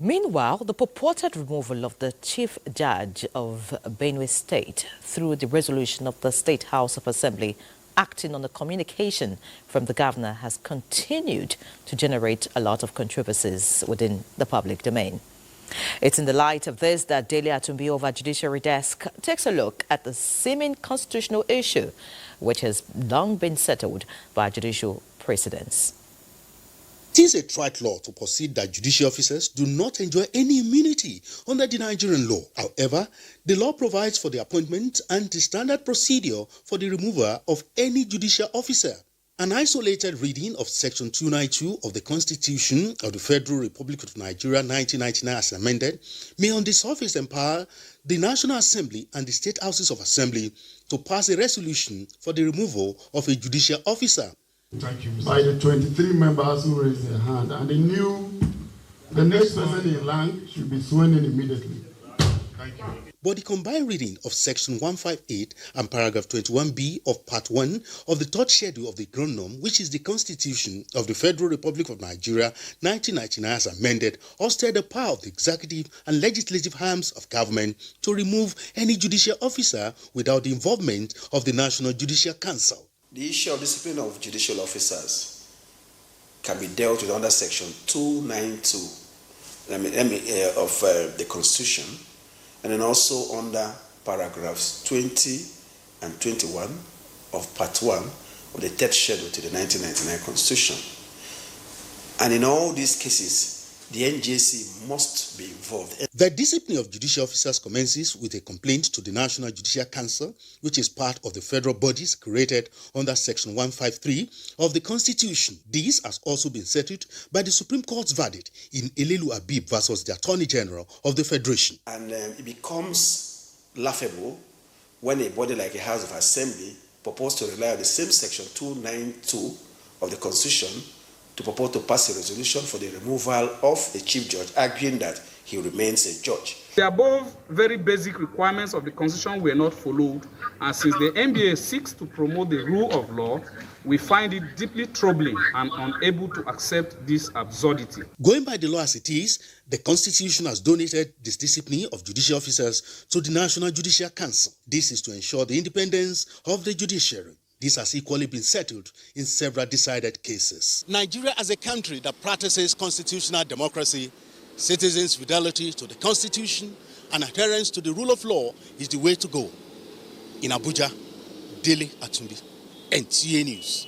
Meanwhile, the purported removal of the Chief Judge of Benue State through the resolution of the State House of Assembly acting on a communication from the governor has continued to generate a lot of controversies within the public domain. It's in the light of this that Daily Atumbi over Judiciary Desk takes a look at the seeming constitutional issue, which has long been settled by judicial precedents. It is a trite law to proceed that judicial officers do not enjoy any immunity under the Nigerian law. However, the law provides for the appointment and the standard procedure for the removal of any judicial officer. An isolated reading of Section 292 of the Constitution of the Federal Republic of Nigeria 1999 as amended may on the surface empower the National Assembly and the State Houses of Assembly to pass a resolution for the removal of a judicial officer. Thank you, Mr. By the 23 members who raised their hand, and the next person in line should be sworn in immediately. Thank you. But the combined reading of Section 158 and Paragraph 21B of Part 1 of the third schedule of the Ground Norm, which is the Constitution of the Federal Republic of Nigeria 1999 as amended, hoisted the power of the executive and legislative arms of government to remove any judicial officer without the involvement of the National Judicial Council. The issue of discipline of judicial officers can be dealt with under Section 292 of the Constitution, and then also under paragraphs 20 and 21 of Part 1 of the third schedule to the 1999 Constitution. And in all these cases, the NJC must be involved. The discipline of judicial officers commences with a complaint to the National Judicial Council, which is part of the federal bodies created under Section 153 of the Constitution. This has also been settled by the Supreme Court's verdict in Elelu Abib versus the Attorney General of the Federation. And it becomes laughable when a body like a House of Assembly proposes to rely on the same Section 292 of the Constitution to purport to pass a resolution for the removal of a chief judge, arguing that he remains a judge. The above very basic requirements of the Constitution were not followed, and since the NBA seeks to promote the rule of law, we find it deeply troubling and unable to accept this absurdity. Going by the law as it is, the Constitution has donated this discipline of judicial officers to the National Judicial Council. This is to ensure the independence of the judiciary. This has equally been settled in several decided cases. Nigeria as a country that practices constitutional democracy, citizens' fidelity to the Constitution and adherence to the rule of law is the way to go. In Abuja, Daily Atumbi, NTA News.